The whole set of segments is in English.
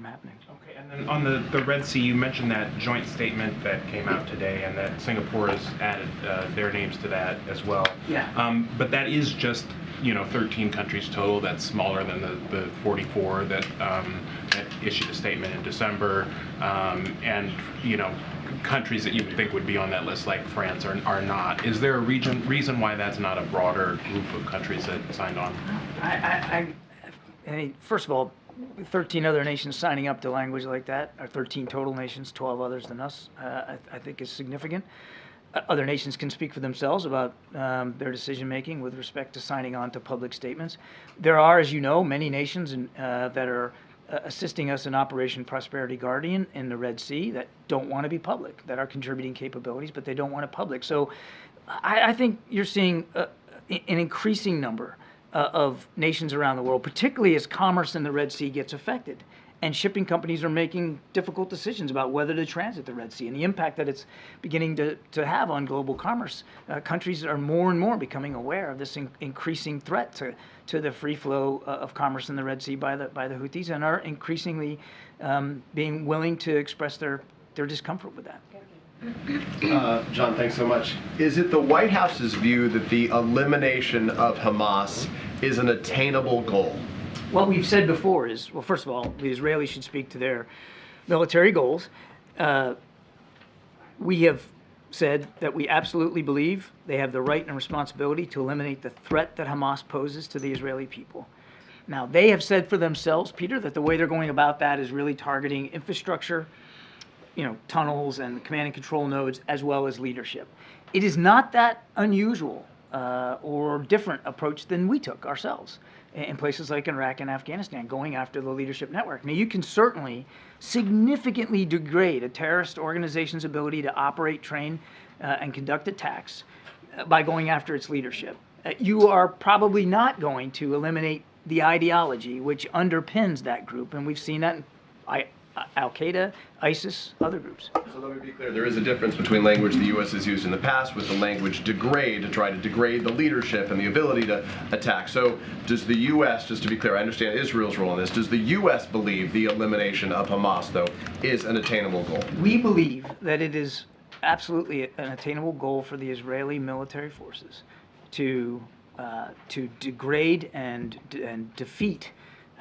happening. Okay, and then on the Red Sea, you mentioned that joint statement that came out today, and that Singapore has added their names to that as well. Yeah. But that is just 13 countries total. That's smaller than the 44 that issued a statement in December, and countries that you would think would be on that list, like France, are not. Is there a reason why that's not a broader group of countries that signed on? I mean, first of all, 13 other nations signing up to language like that, or 13 total nations, 12 others than us, I think is significant. Other nations can speak for themselves about their decision-making with respect to signing on to public statements. There are, as you know, many nations that are assisting us in Operation Prosperity Guardian in the Red Sea that don't want to be public, that are contributing capabilities, but they don't want it public. So I think you're seeing an increasing number of nations around the world, particularly as commerce in the Red Sea gets affected. And shipping companies are making difficult decisions about whether to transit the Red Sea and the impact that it's beginning to have on global commerce. Countries are more and more becoming aware of this increasing threat to the free flow of commerce in the Red Sea by the Houthis, and are increasingly being willing to express their discomfort with that. John, thanks so much. Is it the White House's view that the elimination of Hamas is an attainable goal? What we've said before is, well, first of all, the Israelis should speak to their military goals. We have said that we absolutely believe they have the right and responsibility to eliminate the threat that Hamas poses to the Israeli people. Now, they have said for themselves, Peter, that the way they're going about that is really targeting infrastructure, tunnels and command and control nodes, as well as leadership. It is not that unusual or different approach than we took ourselves in places like Iraq and Afghanistan, going after the leadership network. Now, you can certainly significantly degrade a terrorist organization's ability to operate, train, and conduct attacks by going after its leadership. You are probably not going to eliminate the ideology which underpins that group, and we've seen that in Al-Qaeda, ISIS, other groups. So let me be clear, there is a difference between language the U.S. has used in the past with the language degrade, to try to degrade the leadership and the ability to attack. So does the U.S., just to be clear, I understand Israel's role in this, does the U.S. believe the elimination of Hamas, though, is an attainable goal? We believe that it is absolutely an attainable goal for the Israeli military forces to degrade and defeat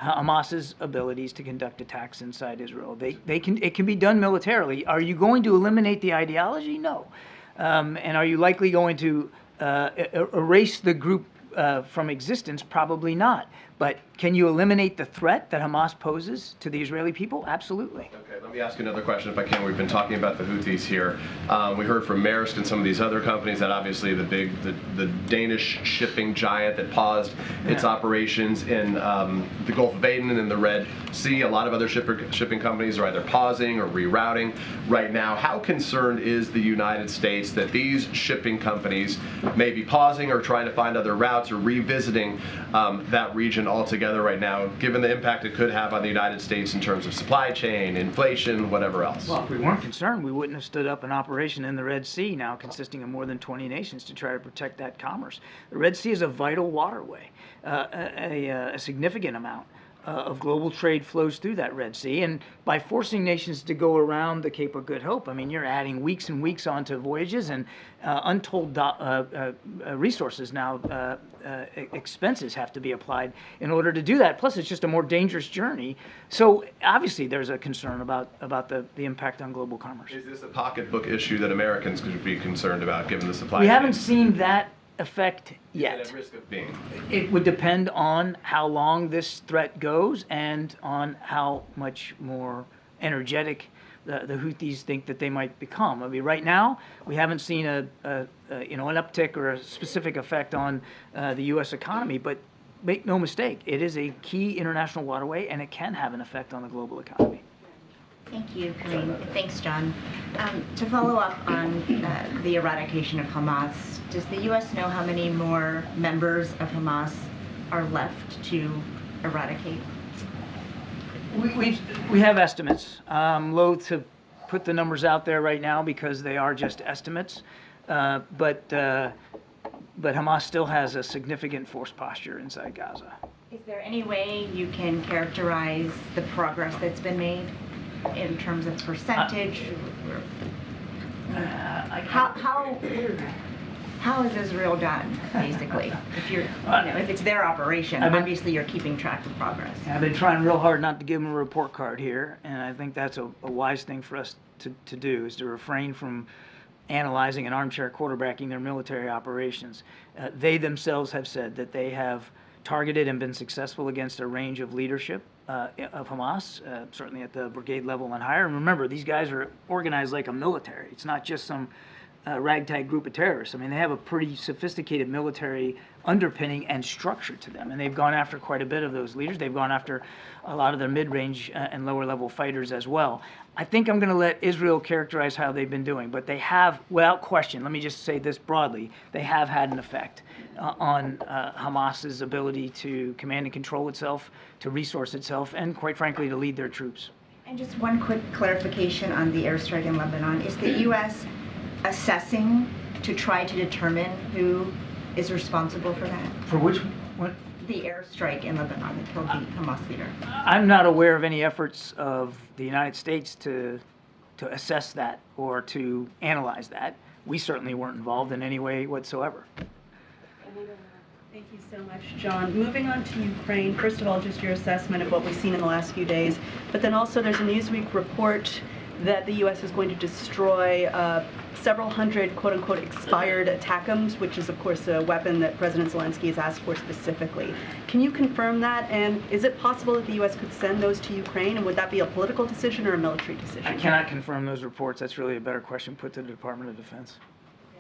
Hamas's abilities to conduct attacks inside Israel. It can be done militarily. Are you going to eliminate the ideology? No. And are you likely going to erase the group from existence? Probably not. But can you eliminate the threat that Hamas poses to the Israeli people? Absolutely. Okay, let me ask another question if I can. We've been talking about the Houthis here. We heard from Mayorkas and some of these other companies that obviously the Danish shipping giant that paused its operations in the Gulf of Aden and in the Red Sea. A lot of other shipping companies are either pausing or rerouting right now. How concerned is the United States that these shipping companies may be pausing or trying to find other routes or revisiting that region altogether right now, given the impact it could have on the United States in terms of supply chain, inflation, whatever else? Well, if we weren't concerned, we wouldn't have stood up an operation in the Red Sea now consisting of more than 20 nations to try to protect that commerce. The Red Sea is a vital waterway. A significant amount of global trade flows through that Red Sea, and by forcing nations to go around the Cape of Good Hope, I mean, you're adding weeks and weeks onto voyages, and untold resources now, expenses have to be applied in order to do that. Plus, it's just a more dangerous journey. So obviously, there's a concern about the impact on global commerce. Is this a pocketbook issue that Americans could be concerned about, given the supply? We haven't seen that effect yet. At risk of being? It would depend on how long this threat goes and on how much more energetic the Houthis think that they might become. I mean, right now we haven't seen an uptick or a specific effect on the U.S. economy, but make no mistake, it is a key international waterway, and it can have an effect on the global economy. Thank you, Karine. Thanks, John. To follow up on the eradication of Hamas, does the U.S. know how many more members of Hamas are left to eradicate? We have estimates. I'm loath to put the numbers out there right now because they are just estimates. But Hamas still has a significant force posture inside Gaza. Is there any way you can characterize the progress that's been made in terms of percentage? How is Israel done, basically? If you're, if it's their operation, obviously you're keeping track of progress. I've been trying real hard not to give them a report card here, and I think that's a wise thing for us to do, is to refrain from analyzing and armchair quarterbacking their military operations. They themselves have said that they have targeted and been successful against a range of leadership of Hamas, certainly at the brigade level and higher. And remember, these guys are organized like a military. It's not just some ragtag group of terrorists. I mean, they have a pretty sophisticated military underpinning and structure to them, and they've gone after quite a bit of those leaders. They've gone after a lot of their mid-range and lower-level fighters as well. I think I'm going to let Israel characterize how they've been doing, but they have, without question, let me just say this broadly, they have had an effect on Hamas's ability to command and control itself, to resource itself, and quite frankly, to lead their troops. And just one quick clarification on the airstrike in Lebanon. Is the U.S. assessing to try to determine who is responsible for that? For which one? The airstrike in Lebanon that killed the Hamas leader. I'm not aware of any efforts of the United States to assess that or to analyze that. We certainly weren't involved in any way whatsoever. Thank you so much, John. Moving on to Ukraine, first of all, just your assessment of what we've seen in the last few days, but then also there's a Newsweek report that the U.S. is going to destroy several hundred quote-unquote expired ATACMS, which is, of course, a weapon that President Zelensky has asked for specifically. Can you confirm that? And is it possible that the U.S. could send those to Ukraine? And would that be a political decision or a military decision? I cannot confirm those reports. That's really a better question put to the Department of Defense.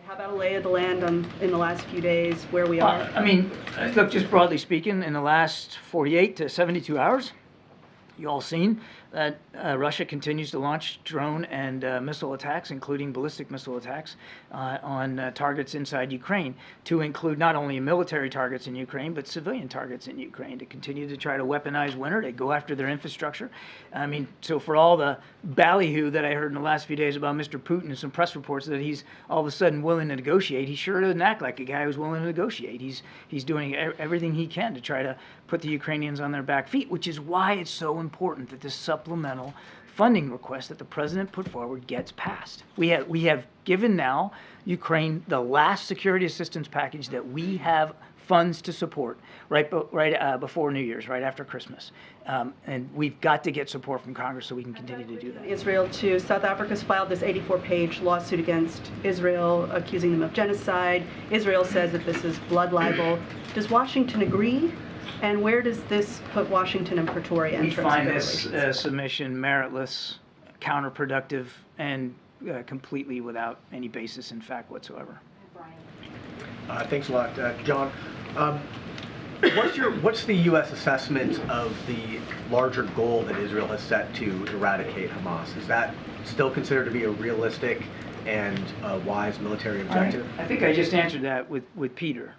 How about a lay of the land in the last few days, where we are? I mean, look, just broadly speaking, in the last 48 to 72 hours, you all seen that Russia continues to launch drone and missile attacks, including ballistic missile attacks, on targets inside Ukraine, to include not only military targets in Ukraine, but civilian targets in Ukraine, to continue to try to weaponize winter, to go after their infrastructure. I mean, so for all the ballyhoo that I heard in the last few days about Mr. Putin and some press reports that he's all of a sudden willing to negotiate, he sure doesn't act like a guy who's willing to negotiate. He's doing everything he can to try to put the Ukrainians on their back feet, which is why it's so important that this supplemental funding request that the president put forward gets passed. We have given now Ukraine the last security assistance package that we have funds to support right before New Year's, right after Christmas. And we've got to get support from Congress so we can continue to do that. Israel too. South Africa's filed this 84-page lawsuit against Israel, accusing them of genocide. Israel says that this is blood libel. Does Washington agree? And where does this put Washington and Pretoria? We find this submission meritless, counterproductive, and completely without any basis in fact whatsoever. Thanks a lot, John. What's the U.S. assessment of the larger goal that Israel has set to eradicate Hamas? Is that still considered to be a realistic and wise military objective? I think I just answered that with Peter.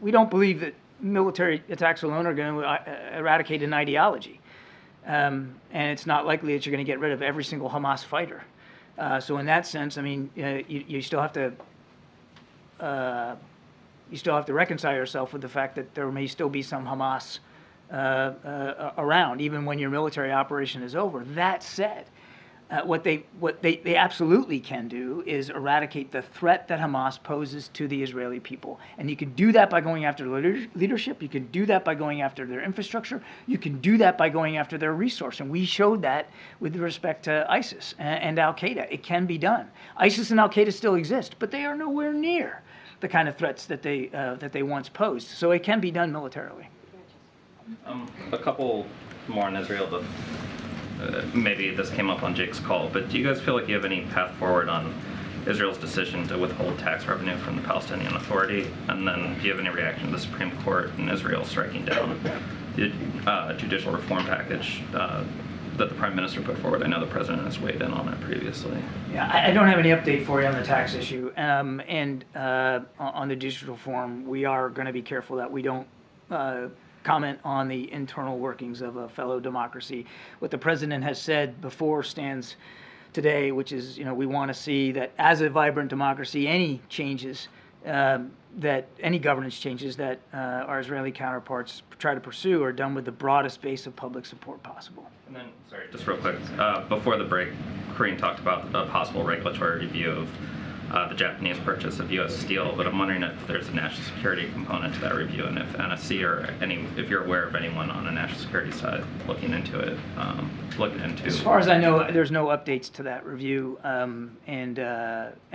We don't believe that military attacks alone are going to eradicate an ideology. And it's not likely that you're going to get rid of every single Hamas fighter. So in that sense, I mean, you still have to reconcile yourself with the fact that there may still be some Hamas around, even when your military operation is over. That said, what they absolutely can do is eradicate the threat that Hamas poses to the Israeli people. And you can do that by going after leadership. You can do that by going after their infrastructure. You can do that by going after their resource. And we showed that with respect to ISIS and Al-Qaeda. It can be done. ISIS and Al-Qaeda still exist, but they are nowhere near the kind of threats that they once posed. So it can be done militarily. A couple more on Israel. Maybe this came up on Jake's call, but do you guys feel like you have any path forward on Israel's decision to withhold tax revenue from the Palestinian Authority? And then do you have any reaction to the Supreme Court and Israel striking down the judicial reform package that the Prime Minister put forward? I know the President has weighed in on it previously. Yeah, I don't have any update for you on the tax issue. And on the judicial reform, we are going to be careful that we don't comment on the internal workings of a fellow democracy. What the president has said before stands today, which is, we want to see that as a vibrant democracy, any changes that any governance changes that our Israeli counterparts try to pursue are done with the broadest base of public support possible. And then, sorry, just real quick, before the break, Karine talked about a possible regulatory review of the Japanese purchase of U.S. steel, but I'm wondering if there's a national security component to that review, and if NSC or if you're aware of anyone on the national security side looking into it, As far as I know, there's no updates to that review, and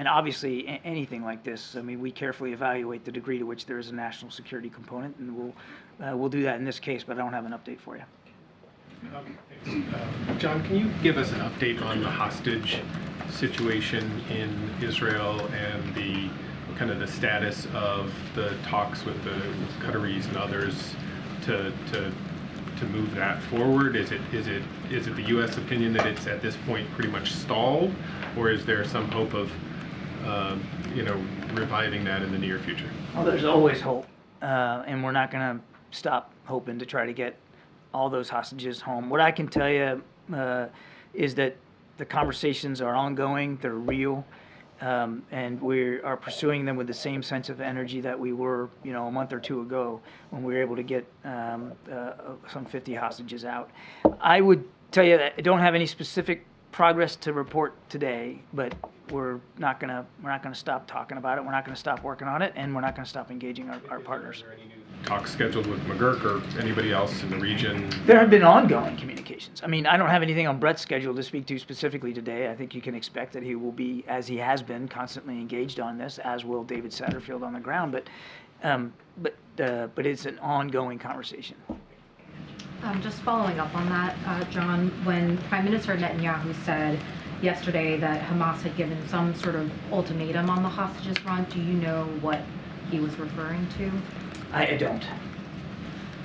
obviously anything like this, I mean, we carefully evaluate the degree to which there is a national security component, and we'll do that in this case, but I don't have an update for you. John, can you give us an update on the hostage situation in Israel and the kind of the status of the talks with the Qataris and others to move that forward? Is it the U.S. opinion that it's at this point pretty much stalled, or is there some hope of reviving that in the near future? Well, there's always hope, and we're not going to stop hoping to try to get all those hostages home. What I can tell you is that the conversations are ongoing, they're real, and we are pursuing them with the same sense of energy that we were, a month or two ago when we were able to get some 50 hostages out. I would tell you that I don't have any specific progress to report today, but we're not gonna stop talking about it. We're not gonna stop working on it, and we're not gonna stop engaging our partners. Are there any new talks scheduled with McGurk or anybody else in the region? There have been ongoing communications. I mean, I don't have anything on Brett's schedule to speak to specifically today. I think you can expect that he will be, as he has been, constantly engaged on this, as will David Satterfield on the ground. But it's an ongoing conversation. Just following up on that, John, when Prime Minister Netanyahu said yesterday that Hamas had given some sort of ultimatum on the hostages front, do you know what he was referring to? I don't.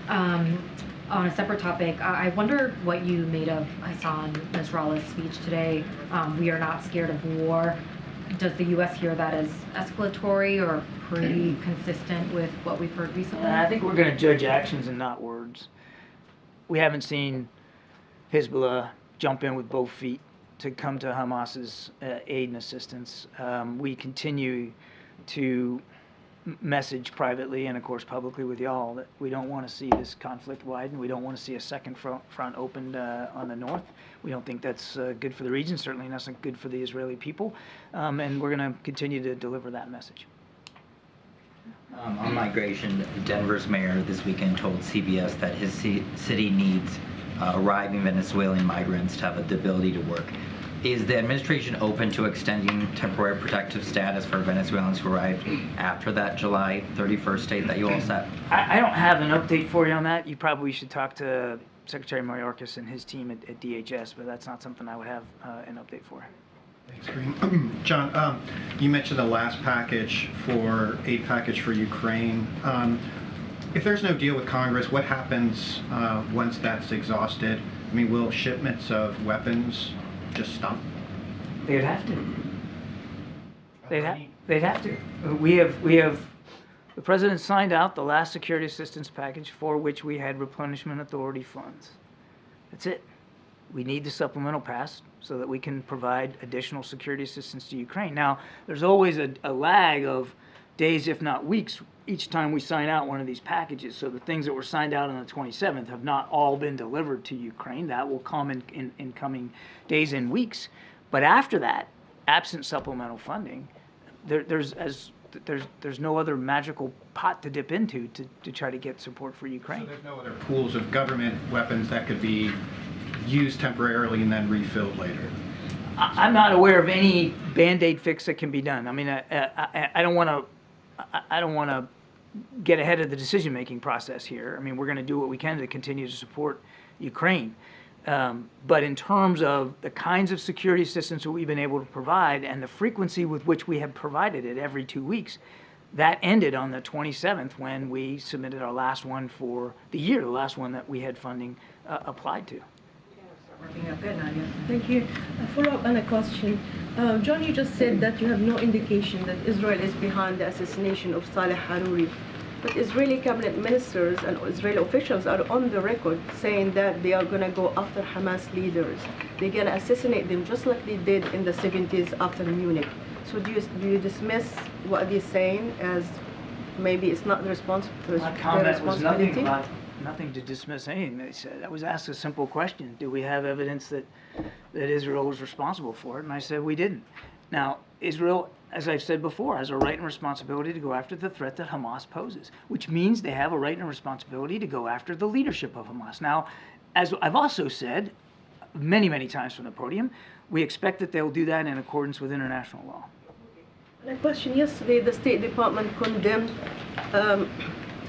On a separate topic, I wonder what you made of Hassan Nasrallah's speech today. We are not scared of war. Does the U.S. hear that as escalatory or pretty consistent with what we've heard recently? I think we're going to judge actions and not words. We haven't seen Hezbollah jump in with both feet to come to Hamas's aid and assistance. We continue to message privately and, of course, publicly with y'all that we don't want to see this conflict widen. We don't want to see a second front opened on the north. We don't think that's good for the region, certainly not good for the Israeli people, and we're going to continue to deliver that message. On migration, Denver's mayor this weekend told CBS that his city needs arriving Venezuelan migrants to have the ability to work. Is the administration open to extending temporary protective status for Venezuelans who arrived after that July 31st date that you all set? I don't have an update for you on that. You probably should talk to Secretary Mayorkas and his team at DHS, but that's not something I would have an update for. Thanks, Karine. John, you mentioned the last aid package for Ukraine. If there's no deal with Congress, what happens once that's exhausted? I mean, will shipments of weapons just stop? They'd have to. They'd have to. We have. The president signed out the last security assistance package for which we had replenishment authority funds. That's it. We need the supplemental passed so that we can provide additional security assistance to Ukraine. Now, there's always a lag of days, if not weeks, each time we sign out one of these packages. So the things that were signed out on the 27th have not all been delivered to Ukraine. That will come in coming days and weeks. But after that, absent supplemental funding, there's no other magical pot to dip into to try to get support for Ukraine. So there's no other pools of government weapons that could be used temporarily and then refilled later? I'm not aware of any Band-Aid fix that can be done. I mean, I don't want to get ahead of the decision-making process here. I mean, we're going to do what we can to continue to support Ukraine. But in terms of the kinds of security assistance that we've been able to provide and the frequency with which we have provided it every 2 weeks, that ended on the 27th when we submitted our last one for the year, the last one that we had funding applied to. Thank you. A follow-up on a question. John, you just said that you have no indication that Israel is behind the assassination of Saleh Haruri. But Israeli cabinet ministers and Israeli officials are on the record saying that they are going to go after Hamas leaders. They're going to assassinate them just like they did in the 70s after Munich. So do you dismiss what they're saying as maybe it's not their My comment was nothing responsibility? about, nothing to dismiss anything they said. I was asked a simple question: do we have evidence that Israel was responsible for it? And I said we didn't. Now, Israel, as I've said before, has a right and responsibility to go after the threat that Hamas poses, which means they have a right and responsibility to go after the leadership of Hamas. Now, as I've also said many, many times from the podium, we expect that they'll do that in accordance with international law. A question: yesterday, the State Department condemned the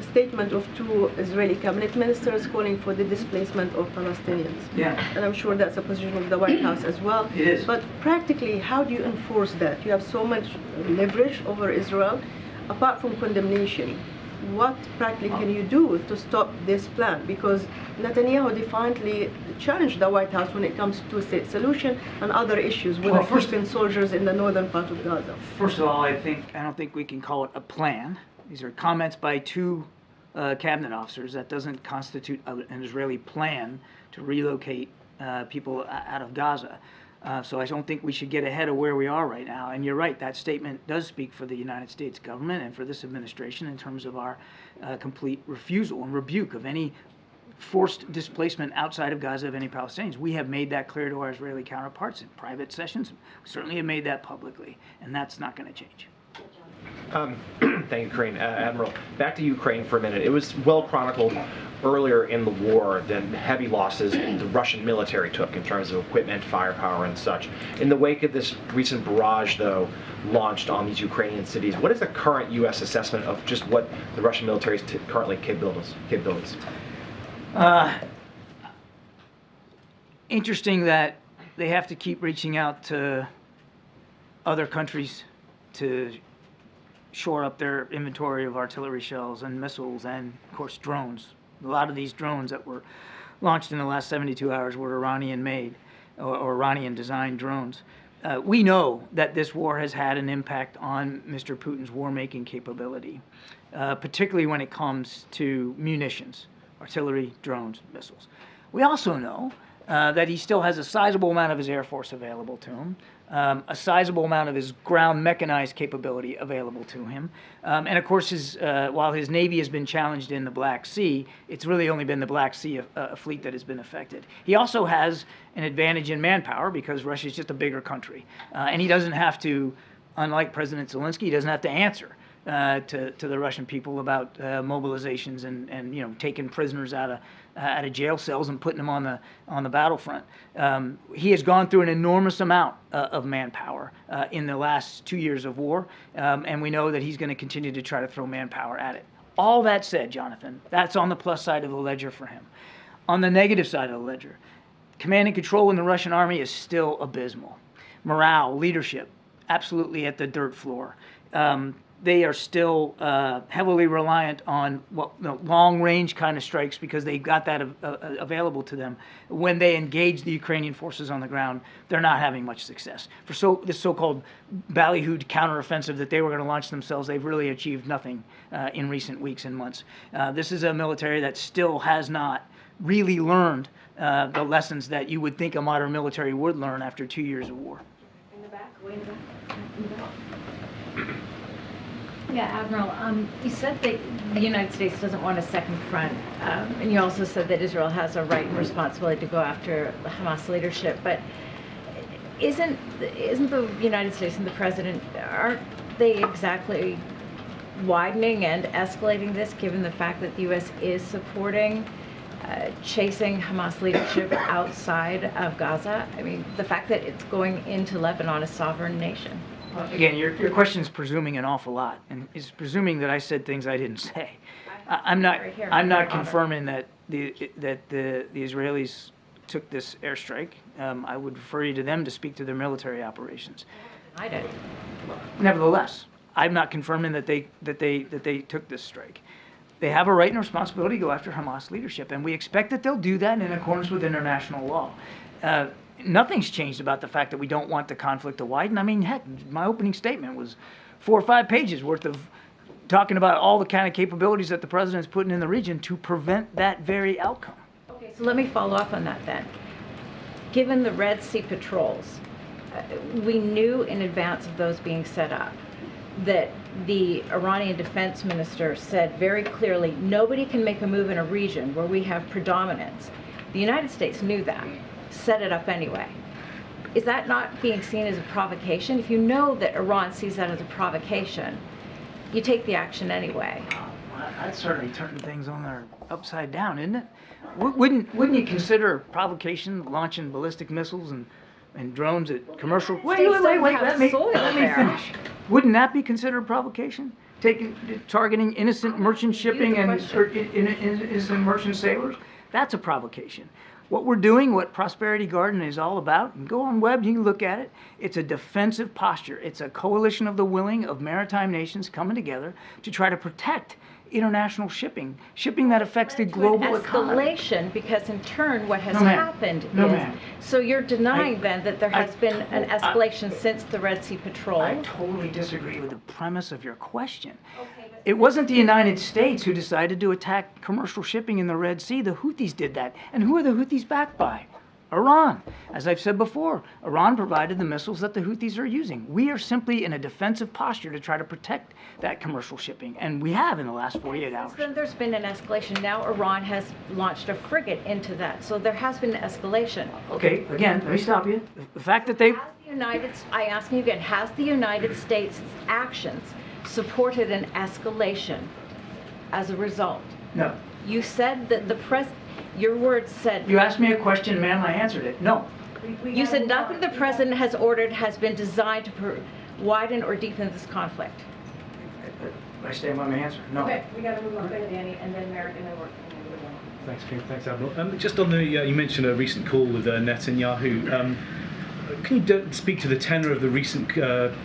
statement of two Israeli cabinet ministers calling for the displacement of Palestinians. Yeah. And I'm sure that's a position of the White House as well. It is. But practically, how do you enforce that? You have so much leverage over Israel. Apart from condemnation, what practically can you do to stop this plan? Because Netanyahu defiantly challenged the White House when it comes to a state solution and other issues with Well, first- keeping soldiers in the northern part of Gaza. First of all, I don't think we can call it a plan. These are comments by two cabinet officers. That doesn't constitute an Israeli plan to relocate people out of Gaza. So I don't think we should get ahead of where we are right now. And you're right, that statement does speak for the United States government and for this administration in terms of our complete refusal and rebuke of any forced displacement outside of Gaza of any Palestinians. We have made that clear to our Israeli counterparts in private sessions. We certainly have made that publicly, and that's not going to change. Thank you, Karine. Admiral, back to Ukraine for a minute. It was well chronicled earlier in the war the heavy losses the Russian military took in terms of equipment, firepower, and such. In the wake of this recent barrage, though, launched on these Ukrainian cities, what is the current U.S. assessment of just what the Russian military's currently capabilities? Interesting that they have to keep reaching out to other countries to shore up their inventory of artillery shells and missiles and, of course, drones. A lot of these drones that were launched in the last 72 hours were Iranian-made or Iranian-designed drones. We know that this war has had an impact on Mr. Putin's war-making capability, particularly when it comes to munitions, artillery, drones, missiles. We also know that he still has a sizable amount of his Air Force available to him, a sizable amount of his ground mechanized capability available to him. And of course, while his Navy has been challenged in the Black Sea, it's really only been the Black Sea fleet that has been affected. He also has an advantage in manpower because Russia is just a bigger country. And he doesn't have to, unlike President Zelensky, he doesn't have to answer to the Russian people about mobilizations and taking prisoners out of jail cells and putting them on the battlefront. He has gone through an enormous amount of manpower in the last 2 years of war, and we know that he's going to continue to try to throw manpower at it. All that said, Jonathan, that's on the plus side of the ledger for him. On the negative side of the ledger, command and control in the Russian army is still abysmal. Morale, leadership, absolutely at the dirt floor. They are still heavily reliant on long-range kind of strikes because they got that available to them. When they engage the Ukrainian forces on the ground, they're not having much success. For this so-called ballyhooed counteroffensive that they were going to launch themselves, they've really achieved nothing in recent weeks and months. This is a military that still has not really learned the lessons that you would think a modern military would learn after 2 years of war. In the back, way in the back. In the back. Yeah, Admiral, you said that the United States doesn't want a second front, and you also said that Israel has a right and responsibility to go after Hamas leadership, but isn't the United States and the President, aren't they exactly widening and escalating this, given the fact that the U.S. is supporting chasing Hamas leadership outside of Gaza? I mean, the fact that it's going into Lebanon, a sovereign nation. Again, your question is presuming an awful lot, and is presuming that I said things I didn't say. I'm not confirming that the Israelis took this airstrike. I would refer you to them to speak to their military operations. I did. Nevertheless, I'm not confirming that they took this strike. They have a right and responsibility to go after Hamas leadership, and we expect that they'll do that in accordance with international law. Nothing's changed about the fact that we don't want the conflict to widen. I mean, heck, my opening statement was 4 or 5 pages worth of talking about all the kind of capabilities that the president's putting in the region to prevent that very outcome. Okay, so let me follow up on that then. Given the Red Sea patrols, we knew in advance of those being set up that the Iranian defense minister said very clearly, nobody can make a move in a region where we have predominance. The United States knew that, set it up anyway. Is that not being seen as a provocation? If you know that Iran sees that as a provocation, you take the action anyway. Well, that's certainly turning things on their upside down, isn't it? Wouldn't you consider provocation launching ballistic missiles and drones at commercial? Wait, let me finish. Wouldn't that be considered provocation? Targeting innocent merchant shipping and innocent merchant sailors? That's a provocation. What we're doing, what Prosperity Garden is all about, and go on web, you can look at it, it's a defensive posture. It's a coalition of the willing of maritime nations coming together to try to protect international shipping that affects the global economy. Escalation, because in turn what has happened is, so you're denying then that there has been an escalation since the Red Sea Patrol? I totally disagree with the premise of your question. It wasn't the United States who decided to attack commercial shipping in the Red Sea. The Houthis did that. And who are the Houthis backed by? Iran. As I've said before, Iran provided the missiles that the Houthis are using. We are simply in a defensive posture to try to protect that commercial shipping, and we have in the last 48 hours. Then there's been an escalation. Now Iran has launched a frigate into that, so there has been an escalation. Okay, again, let me stop you. The fact that they... I ask you again, has the United States' actions supported an escalation as a result? No. You said that the your words said... You asked me a question, ma'am, I answered it. No. You said nothing the president has ordered has been designed to widen or deepen this conflict. I stand by my answer. No. Okay, we got to move on to Danny, and then Merrick, and then we're... Thanks, Kim. Thanks, Admiral. Just on the, you mentioned a recent call with Netanyahu. Can you speak to the tenor of the recent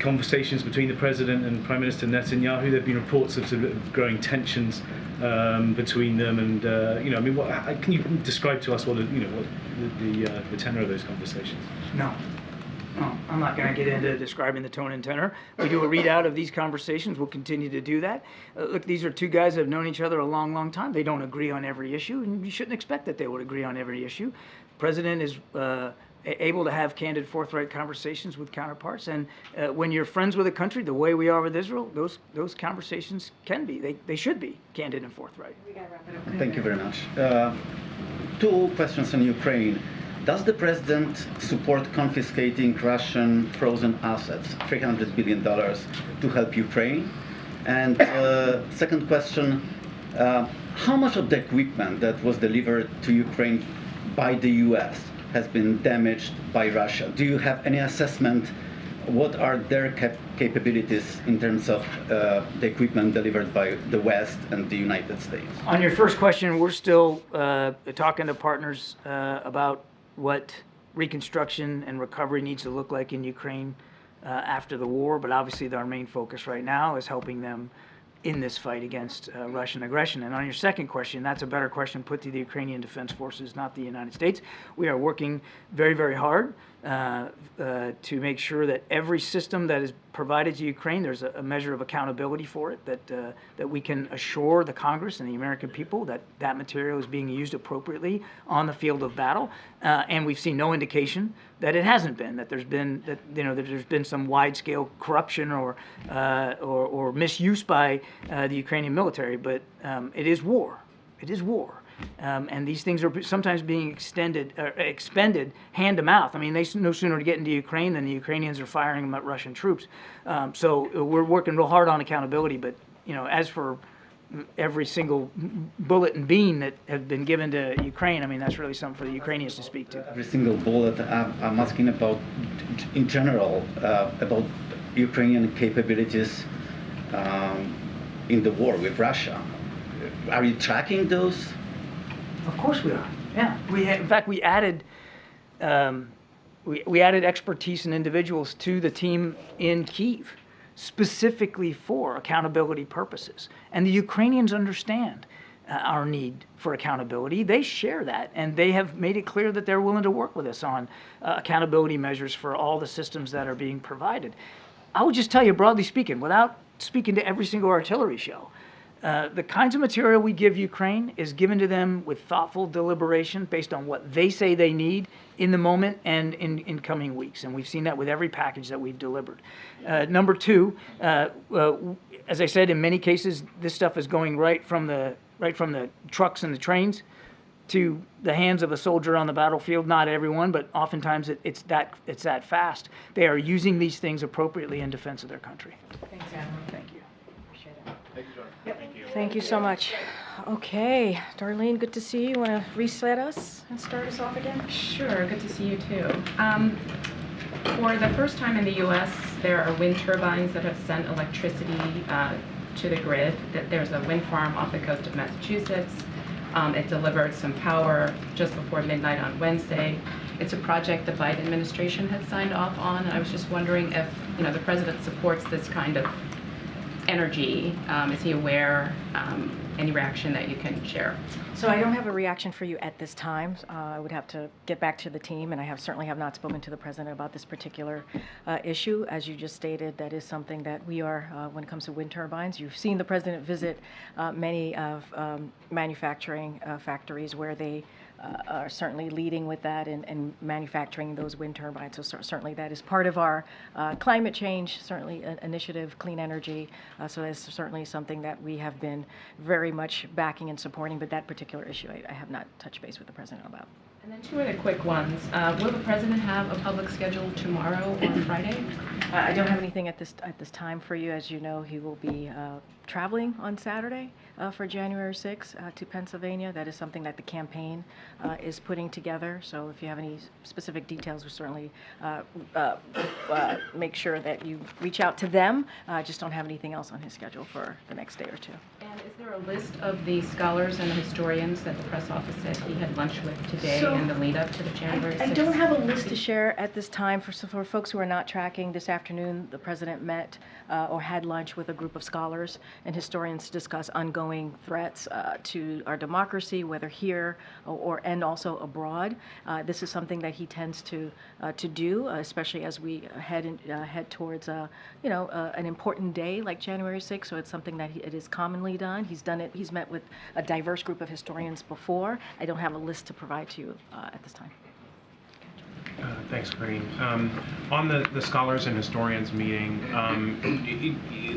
conversations between the President and Prime Minister Netanyahu? There have been reports of sort of growing tensions between them, and I mean, can you describe to us what the tenor of those conversations? No. No, I'm not going to get into describing the tone and tenor. We do a readout of these conversations. We'll continue to do that. Look, these are two guys that have known each other a long, long time. They don't agree on every issue, and you shouldn't expect that they would agree on every issue. The President is able to have candid, forthright conversations with counterparts, and when you're friends with a country the way we are with Israel, those conversations can be, they should be candid and forthright. Thank you very much. Two questions on Ukraine. Does the President support confiscating Russian frozen assets, $300 billion, to help Ukraine? And second question, how much of the equipment that was delivered to Ukraine by the US has been damaged by Russia? Do you have any assessment? What are their capabilities in terms of the equipment delivered by the West and the United States? On your first question, we're still talking to partners about what reconstruction and recovery needs to look like in Ukraine after the war, but obviously our main focus right now is helping them in this fight against Russian aggression. And on your second question, that's a better question put to the Ukrainian Defense Forces, not the United States. We are working very, very hard to make sure that every system that is provided to Ukraine, there's a measure of accountability for it, that we can assure the Congress and the American people that that material is being used appropriately on the field of battle. And we've seen no indication that it hasn't been, that there's been some wide-scale corruption or misuse by the Ukrainian military. But it is war. It is war. And these things are sometimes being expended hand to mouth. I mean, they no sooner get into Ukraine than the Ukrainians are firing them at Russian troops. So we're working real hard on accountability. But as for every single bullet and bean that have been given to Ukraine, I mean, that's really something for the Ukrainians to speak to. Every single bullet. I'm asking about, in general, about Ukrainian capabilities in the war with Russia. Are you tracking those? Of course we are. Yeah. In fact, we added we added expertise and individuals to the team in Kyiv, specifically for accountability purposes. And the Ukrainians understand our need for accountability. They share that, and they have made it clear that they're willing to work with us on accountability measures for all the systems that are being provided. I would just tell you, broadly speaking, without speaking to every single artillery shell, The kinds of material we give Ukraine is given to them with thoughtful deliberation based on what they say they need in the moment and in coming weeks. And we've seen that with every package that we've delivered. Number two, as I said, in many cases, this stuff is going right from the trucks and the trains to the hands of a soldier on the battlefield. Not everyone, but oftentimes it's that fast. They are using these things appropriately in defense of their country. Thanks, Admiral. Thank you. Appreciate it. Thank you, John. Thank you so much. Okay, Darlene, good to see you. You want to reset us and start us off again? Sure, good to see you too. For the first time in the U.S., there are wind turbines that have sent electricity to the grid. There's a wind farm off the coast of Massachusetts. It delivered some power just before midnight on Wednesday. It's a project the Biden administration had signed off on, and I was just wondering if the president supports this kind of energy. Is he aware? Any reaction that you can share? So I don't have a reaction for you at this time. I would have to get back to the team, and I certainly have not spoken to the president about this particular issue. As you just stated, that is something that we are, when it comes to wind turbines. You've seen the president visit many manufacturing factories where they are certainly leading with that and manufacturing those wind turbines. So certainly that is part of our climate change, certainly initiative, clean energy. So that's certainly something that we have been very much backing and supporting, but that particular issue I have not touched base with the president about. And then two other quick ones. Will the president have a public schedule tomorrow or Friday? I don't have anything at this time for you. As you know, he will be traveling on Saturday for January 6th to Pennsylvania. That is something that the campaign is putting together. So if you have any specific details, we'll certainly make sure that you reach out to them. Just don't have anything else on his schedule for the next day or two. And is there a list of the scholars and the historians that the press office said he had lunch with today in the lead up to the January 6th? I don't have a list to share at this time. For folks who are not tracking, this afternoon the president met or had lunch with a group of scholars and historians to discuss ongoing threats to our democracy, whether here and also abroad. This is something that he tends to do, especially as we head towards an important day like January 6th. So it's something that it is commonly done. He's done it. He's met with a diverse group of historians before. I don't have a list to provide to you at this time. Thanks, Karine. On the scholars and historians meeting,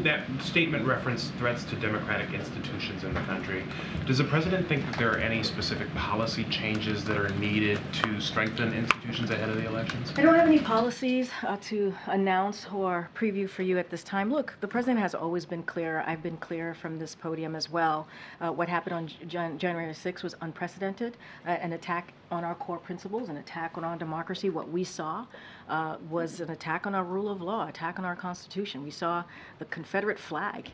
that statement referenced threats to democratic institutions in the country. Does the president think that there are any specific policy changes that are needed to strengthen institutions ahead of the elections? I don't have any policies to announce or preview for you at this time. Look, the president has always been clear. I've been clear from this podium as well. What happened on January 6th was unprecedented, an attack on our core principles, an attack on our democracy. What we saw was an attack on our rule of law, attack on our Constitution. We saw the Confederate flag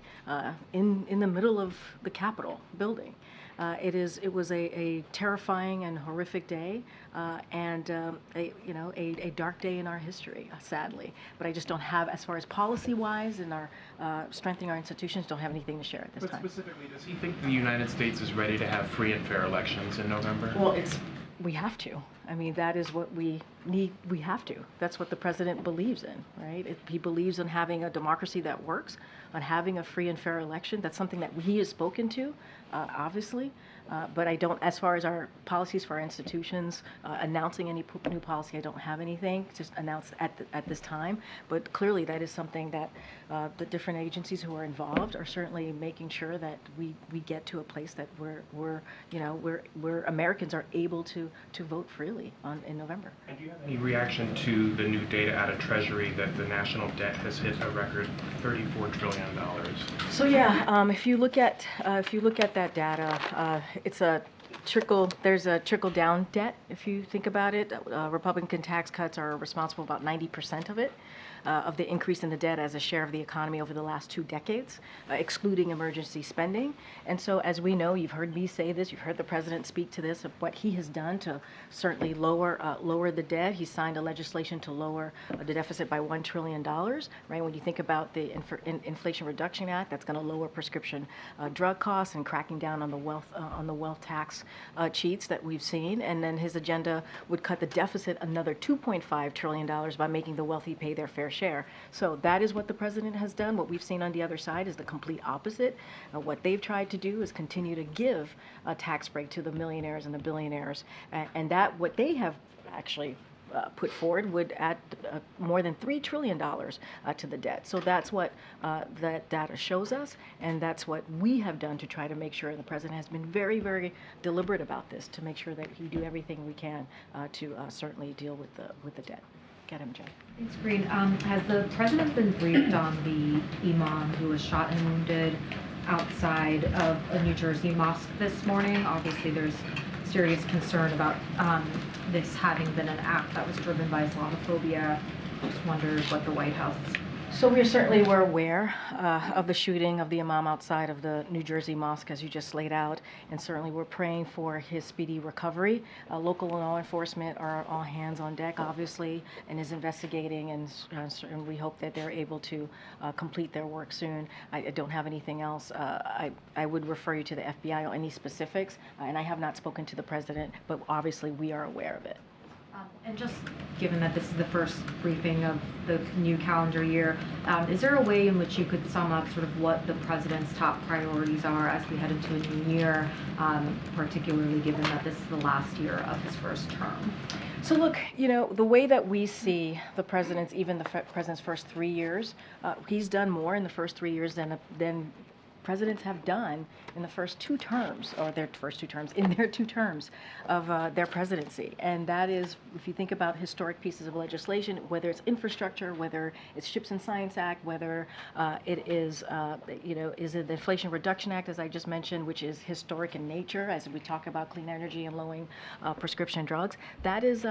in the middle of the Capitol building. It was a terrifying and horrific day, and a dark day in our history, sadly. But I just don't have, as far as policy-wise and our strengthening our institutions, don't have anything to share at this time. But specifically, does he think the United States is ready to have free and fair elections in November? Well, we have to. I mean, that is what we need. We have to. That's what the president believes in, right? He believes in having a democracy that works, on having a free and fair election. That's something that he has spoken to, obviously. But I don't, as far as our policies for our institutions, announcing any new policy, I don't have anything just announced at this time. But clearly, that is something that the different agencies who are involved are certainly making sure that we get to a place that where Americans are able to vote freely in November. And do you have any reaction to the new data out of Treasury that the national debt has hit a record $34 trillion? So yeah, if you look at that data, it's a there's a trickle down debt. If you think about it, Republican tax cuts are responsible for about 90% of it. Of the increase in the debt as a share of the economy over the last 2 decades, excluding emergency spending. And so, as we know, you've heard me say this, you've heard the president speak to this, of what he has done to certainly lower the debt. He signed a legislation to lower the deficit by $1 trillion, right? When you think about the Inflation Reduction Act, that's going to lower prescription drug costs and cracking down on the wealth tax cheats that we've seen, and then his agenda would cut the deficit another $2.5 trillion by making the wealthy pay their fair share. So that is what the president has done. What we've seen on the other side is the complete opposite. What they've tried to do is continue to give a tax break to the millionaires and the billionaires, and that what they have actually put forward would add more than $3 trillion to the debt. So that's what that data shows us, and that's what we have done to try to make sure, and the president has been very, very deliberate about this, to make sure that we do everything we can to certainly deal with the debt. Get him, Jay. Thanks, Karine. Has the president been briefed on the imam who was shot and wounded outside of a New Jersey mosque this morning? Obviously, there's serious concern about this having been an act that was driven by Islamophobia. Just wondered what the White House. So we were aware of the shooting of the imam outside of the New Jersey mosque, as you just laid out, and certainly we're praying for his speedy recovery. Local law enforcement are all hands on deck, obviously, and is investigating, and we hope that they're able to complete their work soon. I don't have anything else. I would refer you to the FBI on any specifics, and I have not spoken to the president, but obviously we are aware of it. And just given that this is the first briefing of the new calendar year, is there a way in which you could sum up sort of what the president's top priorities are as we head into a new year, particularly given that this is the last year of his first term? So look, the way that we see the president's, even the president's first 3 years, he's done more in the first 3 years than presidents have done in the first 2 terms, or their first 2 terms, in their 2 terms of their presidency. And that is, if you think about historic pieces of legislation, whether it's infrastructure, whether it's Ships and Science Act, whether it is, is it the Inflation Reduction Act, as I just mentioned, which is historic in nature, as we talk about clean energy and lowering prescription drugs, that is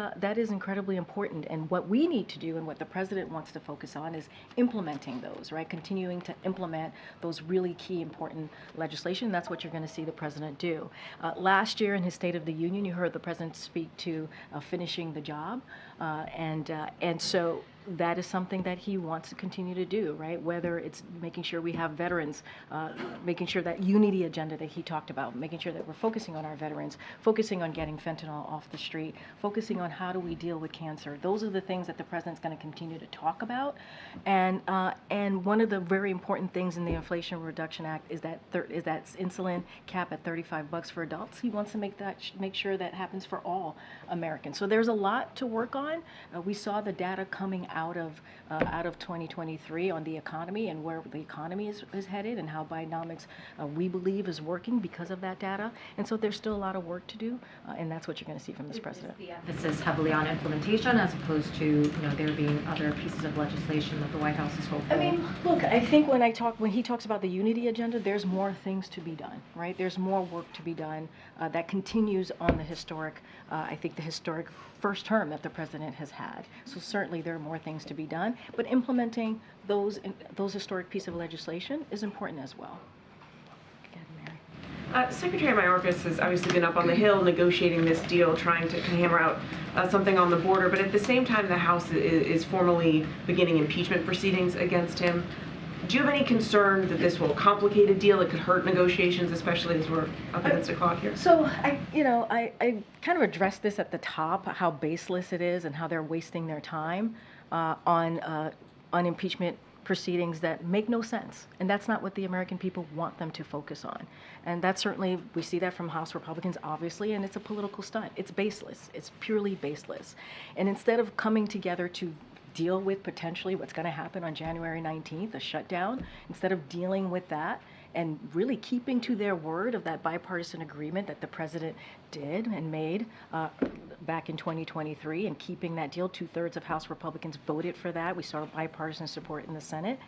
incredibly important. And what we need to do, and what the president wants to focus on, is implementing those, right? Continuing to implement those really key important legislation. That's what you're going to see the president do. Last year in his State of the Union, you heard the president speak to finishing the job, and so that is something that he wants to continue to do, right? Whether it's making sure we have veterans, making sure that unity agenda that he talked about, making sure that we're focusing on our veterans, focusing on getting fentanyl off the street, focusing on how do we deal with cancer. Those are the things that the president's going to continue to talk about. And one of the very important things in the Inflation Reduction Act is that insulin cap at $35 for adults. He wants to make sure that happens for all Americans. So there's a lot to work on. We saw the data coming out of 2023 on the economy and where the economy is headed, and how Bidenomics we believe is working because of that data. And so there's still a lot of work to do, and that's what you're going to see from this president. Is the emphasis heavily on implementation as opposed to there being other pieces of legislation that the White House is hopeful? I mean, look, I think when he talks about the unity agenda, there's more things to be done, right? There's more work to be done that continues on the historic, I think the historic first term that the president has had. So certainly there are more things to be done, but implementing those historic pieces of legislation is important as well. Secretary Mayorkas has obviously been up on the Hill negotiating this deal, trying to hammer out something on the border, but at the same time the House is formally beginning impeachment proceedings against him. Do you have any concern that this will complicate a deal? It could hurt negotiations, especially as we're up against the clock here? So I kind of addressed this at the top, how baseless it is and how they're wasting their time on impeachment proceedings that make no sense. And that's not what the American people want them to focus on. And that's certainly, we see that from House Republicans, obviously, and it's a political stunt. It's baseless. It's purely baseless. And instead of coming together to deal with potentially what's going to happen on January 19th, a shutdown, instead of dealing with that and really keeping to their word of that bipartisan agreement that the president did and made back in 2023, and keeping that deal, 2/3 of House Republicans voted for that. We saw bipartisan support in the Senate.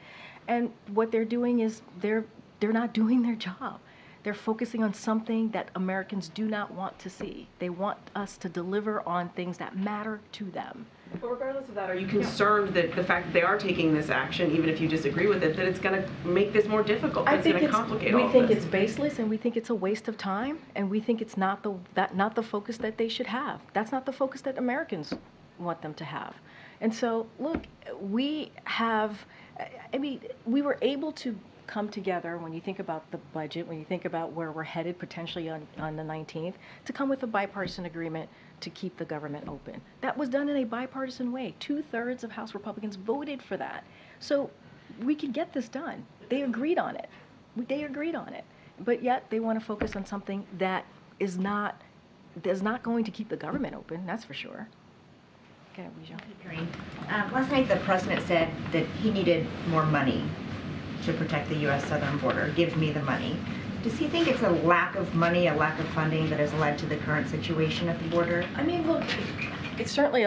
And what they're doing is they're not doing their job. They're focusing on something that Americans do not want to see. They want us to deliver on things that matter to them. But regardless of that, are you concerned that the fact that they are taking this action, even if you disagree with it, that it's going to make this more difficult? It's going to complicate all of this? We think it's baseless, and we think it's a waste of time, and we think it's not the focus that they should have. That's not the focus that Americans want them to have. And so, look, we were able to come together, when you think about the budget, when you think about where we're headed potentially on the 19th, to come with a bipartisan agreement to keep the government open. That was done in a bipartisan way. 2/3 of House Republicans voted for that. So we can get this done. They agreed on it. They agreed on it. But yet they want to focus on something that is not going to keep the government open, that's for sure. Okay, Karine. Last night the president said that he needed more money to protect the U.S. southern border. Give me the money. Does he think it's a lack of money, a lack of funding that has led to the current situation at the border? I mean, look, it's certainly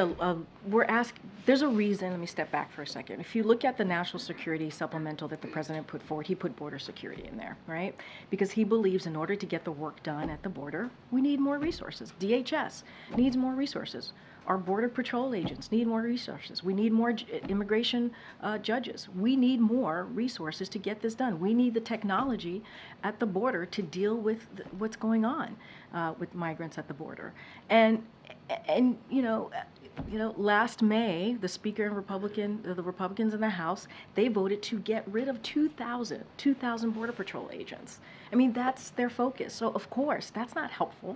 there's a reason. Let me step back for a second. If you look at the national security supplemental that the president put forward, he put border security in there, right? Because he believes in order to get the work done at the border, we need more resources. DHS needs more resources. Our border patrol agents need more resources. We need more immigration judges. We need more resources to get this done. We need the technology at the border to deal with what's going on with migrants at the border. And last May, the Speaker and the Republicans in the House, they voted to get rid of 2,000 Border Patrol agents. I mean, that's their focus. So of course, that's not helpful.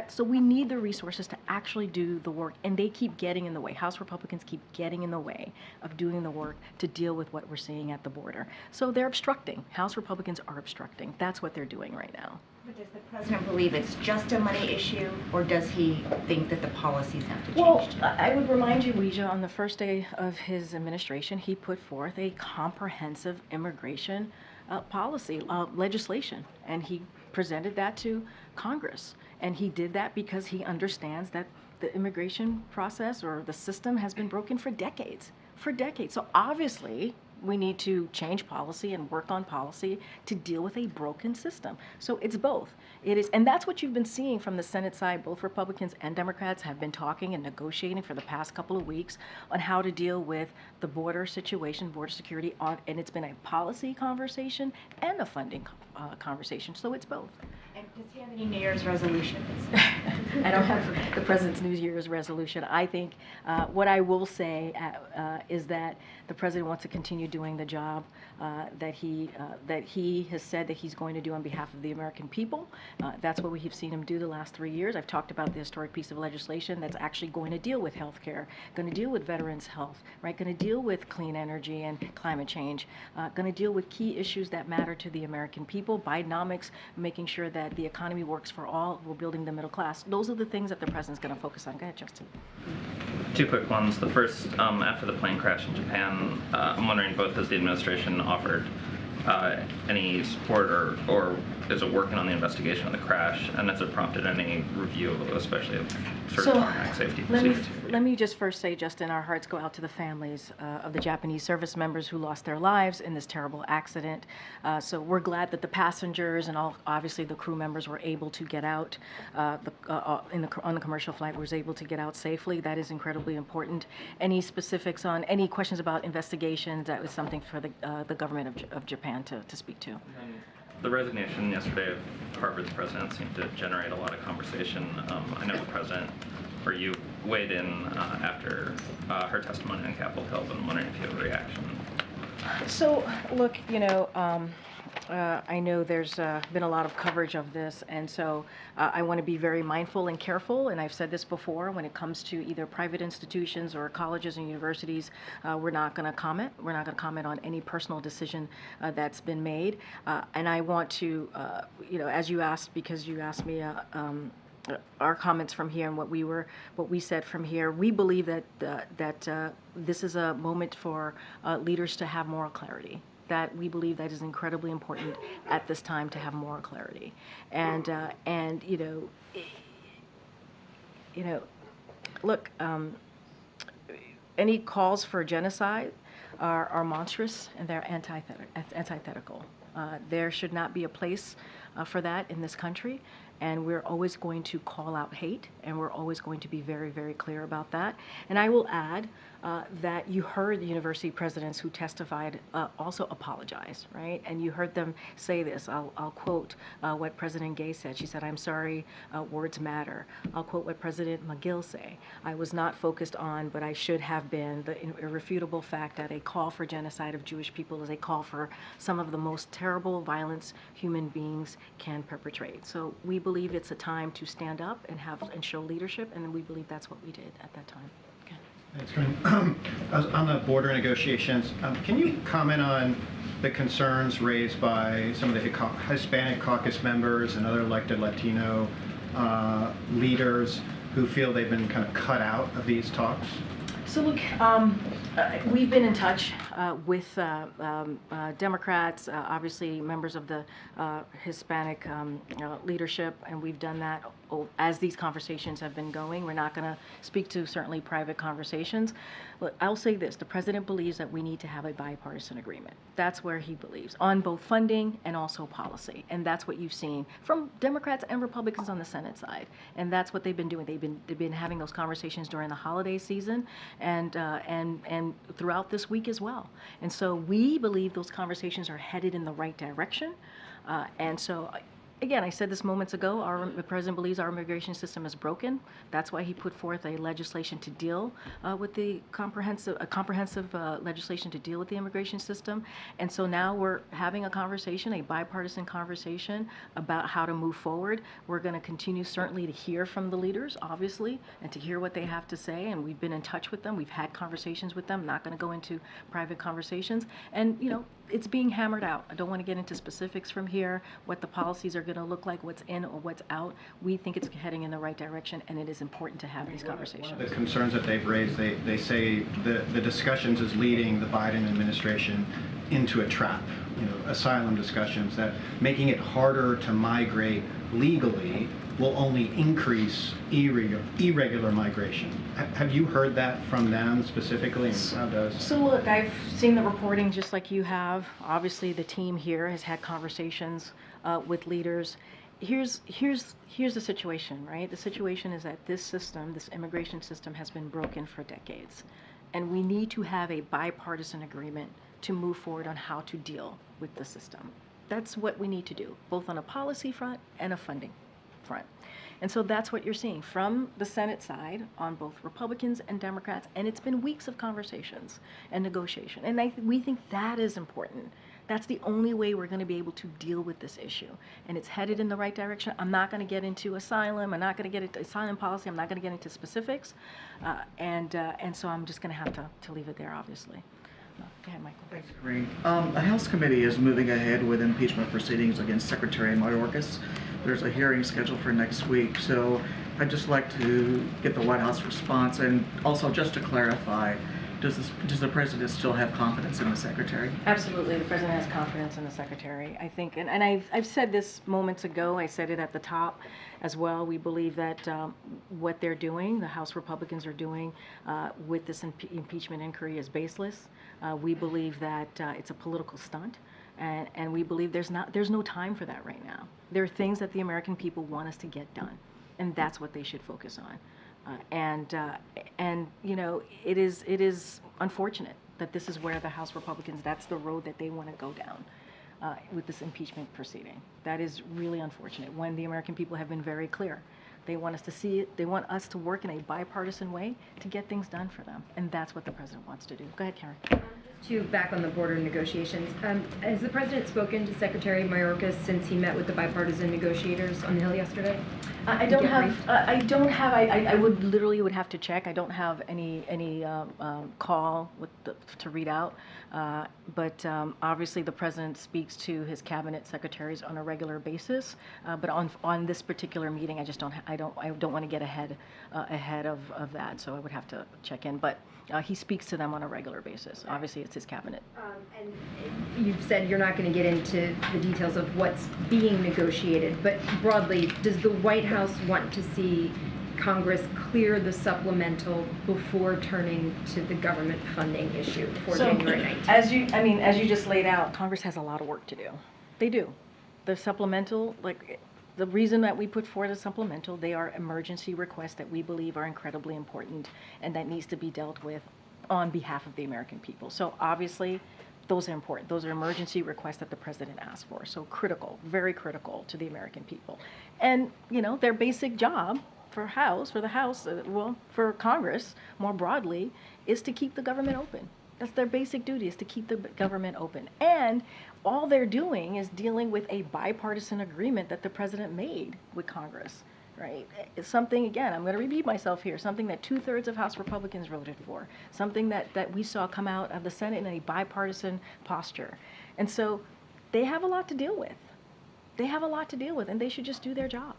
So we need the resources to actually do the work, and they keep getting in the way. House Republicans keep getting in the way of doing the work to deal with what we're seeing at the border. So they're obstructing. House Republicans are obstructing. That's what they're doing right now. But does the president believe it's just a money issue, or does he think that the policies have to change? Well, I would remind you, Weijia, on the first day of his administration, he put forth a comprehensive immigration policy, legislation, and he presented that to Congress. And he did that because he understands that the immigration process or the system has been broken for decades. So obviously, we need to change policy and work on policy to deal with a broken system. So it's both. It is, and that's what you've been seeing from the Senate side. Both Republicans and Democrats have been talking and negotiating for the past couple of weeks on how to deal with the border situation, border security, and it's been a policy conversation and a funding conversation. So it's both. And does he have any New Year's resolutions? I don't have the president's New Year's resolution. I think what I will say is that the president wants to continue doing the job that he has said that he's going to do on behalf of the American people. That's what we have seen him do the last 3 years. I've talked about the historic piece of legislation that's actually going to deal with health care, going to deal with veterans' health, right? Going to deal with clean energy and climate change, going to deal with key issues that matter to the American people, Bidenomics, making sure that the economy works for all, we're building the middle class. Those are the things that the president's going to focus on. Go ahead, Justin. Two quick ones. The first, after the plane crash in Japan, I'm wondering both has the administration offered any support or is it working on the investigation of the crash, and has it prompted any review, especially of certain tarmac safety procedures? Let me just first say, Justin, our hearts go out to the families of the Japanese service members who lost their lives in this terrible accident. So we're glad that the passengers and obviously the crew members were able to get out on the commercial flight was able to get out safely. That is incredibly important. Any specifics on any questions about investigations, that was something for the government of Japan to speak to. The resignation yesterday of Harvard's president seemed to generate a lot of conversation. I know the president, or you, weighed in after her testimony on Capitol Hill, but I'm wondering if you have a reaction. So, look, I know there's been a lot of coverage of this, and so I want to be very mindful and careful, and I've said this before, when it comes to either private institutions or colleges and universities, we're not going to comment. We're not going to comment on any personal decision that's been made. And I want to, as you asked, because you asked me our comments from here and what we said from here, we believe that this is a moment for leaders to have moral clarity. That we believe that is incredibly important at this time to have moral clarity, and look, any calls for genocide are monstrous and they're antithetical. There should not be a place for that in this country, And we're always going to call out hate, and we're always going to be very, very clear about that. And I will add that you heard the university presidents who testified also apologize, right? And you heard them say this. I'll quote what President Gay said. She said, "I'm sorry, words matter." I'll quote what President McGill say. "I was not focused on, but I should have been, the irrefutable fact that a call for genocide of Jewish people is a call for some of the most terrible violence human beings can perpetrate." So we believe it's a time to stand up and show leadership, and we believe that's what we did at that time. Okay. Thanks, Karine. On the border negotiations, can you comment on the concerns raised by some of the Hispanic caucus members and other elected Latino leaders who feel they've been kind of cut out of these talks? So look, we've been in touch with Democrats, obviously members of the Hispanic leadership, and we've done that as these conversations have been going. We're not going to speak to certainly private conversations. Look, I'll say this, the president believes that we need to have a bipartisan agreement. That's where he believes, on both funding and also policy. And that's what you've seen from Democrats and Republicans on the Senate side. And that's what they've been doing. They've been having those conversations during the holiday season and throughout this week as well. And so we believe those conversations are headed in the right direction. And so, again, I said this moments ago, the president believes our immigration system is broken. That's why he put forth a legislation to deal with the comprehensive legislation to deal with the immigration system. And so now we're having a conversation, a bipartisan conversation about how to move forward. We're going to continue certainly to hear from the leaders, obviously, and to hear what they have to say. And we've been in touch with them. We've had conversations with them. Not going to go into private conversations. And, you know, it's being hammered out. I don't want to get into specifics from here, what the policies are going to look like, what's in or what's out. We think it's heading in the right direction, and it is important to have these conversations. One of the concerns that they've raised, they say the discussions is leading the Biden administration into a trap. You know, asylum discussions, that making it harder to migrate legally will only increase irregular migration. Have you heard that from them specifically, and how does? So look, I've seen the reporting just like you have. Obviously, the team here has had conversations with leaders. Here's the situation, right? The situation is that this system, this immigration system, has been broken for decades. And we need to have a bipartisan agreement to move forward on how to deal with the system. That's what we need to do, both on a policy front and a funding front. And so that's what you're seeing from the Senate side on both Republicans and Democrats, and it's been weeks of conversations and negotiation. And we think that is important. That's the only way we're going to be able to deal with this issue. And it's headed in the right direction. I'm not going to get into asylum. I'm not going to get into asylum policy. I'm not going to get into specifics. And so I'm just going to have to leave it there, obviously. Go ahead, Michael. Thanks, Karine. A House committee is moving ahead with impeachment proceedings against Secretary Mayorkas. There's a hearing scheduled for next week. So I'd just like to get the White House response. And also, just to clarify, does the president still have confidence in the secretary? Absolutely, the president has confidence in the secretary. I think, and I've said this moments ago. I said it at the top as well. We believe that what they're doing, the House Republicans are doing with this impeachment inquiry, is baseless. We believe that it's a political stunt, and we believe there's no time for that right now. There are things that the American people want us to get done, and that's what they should focus on. And you know, it is unfortunate that this is where the House Republicans, that's the road that they want to go down with this impeachment proceeding. That is really unfortunate when the American people have been very clear. They want us to see it. They want us to work in a bipartisan way to get things done for them. And that's what the president wants to do. Go ahead, Karen. Back on the border negotiations. Has the president spoken to Secretary Mayorkas since he met with the bipartisan negotiators on the Hill yesterday? I would literally have to check. I don't have any call to read out. But obviously the president speaks to his cabinet secretaries on a regular basis. But on this particular meeting, I don't want to get ahead of that. So I would have to check in. But he speaks to them on a regular basis. Obviously, it's his cabinet. And you've said you're not going to get into the details of what's being negotiated, but broadly, does the White House want to see Congress clear the supplemental before turning to the government funding issue for January 19th? As you just laid out, Congress has a lot of work to do. They do. The supplemental, The reason that we put forward a supplemental, they are emergency requests that we believe are incredibly important and that needs to be dealt with on behalf of the American people. So obviously, those are important. Those are emergency requests that the president asked for. So critical, very critical to the American people. And, you know, their basic job for the House, well, for Congress more broadly, is to keep the government open. That's their basic duty, is to keep the government open. And all they're doing is dealing with a bipartisan agreement that the president made with Congress, right? It's something, again, I'm going to repeat myself here, something that 2/3 of House Republicans voted for, something that we saw come out of the Senate in a bipartisan posture. And so they have a lot to deal with. They have a lot to deal with, and they should just do their job.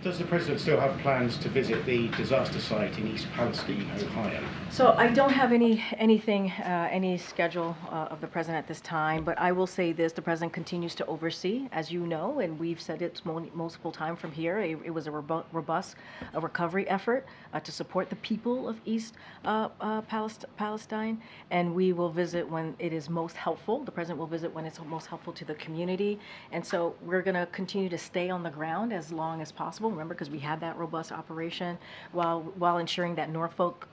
Does the President still have plans to visit the disaster site in East Palestine, Ohio? So I don't have any schedule of the President at this time, but I will say this, the President continues to oversee, as you know, and we've said it multiple times from here, it was a robust recovery effort to support the people of East Palestine, and we will visit when it is most helpful. The President will visit when it's most helpful to the community, and so we're going to continue to stay on the ground as long as possible, remember, because we had that robust operation, while ensuring that Norfolk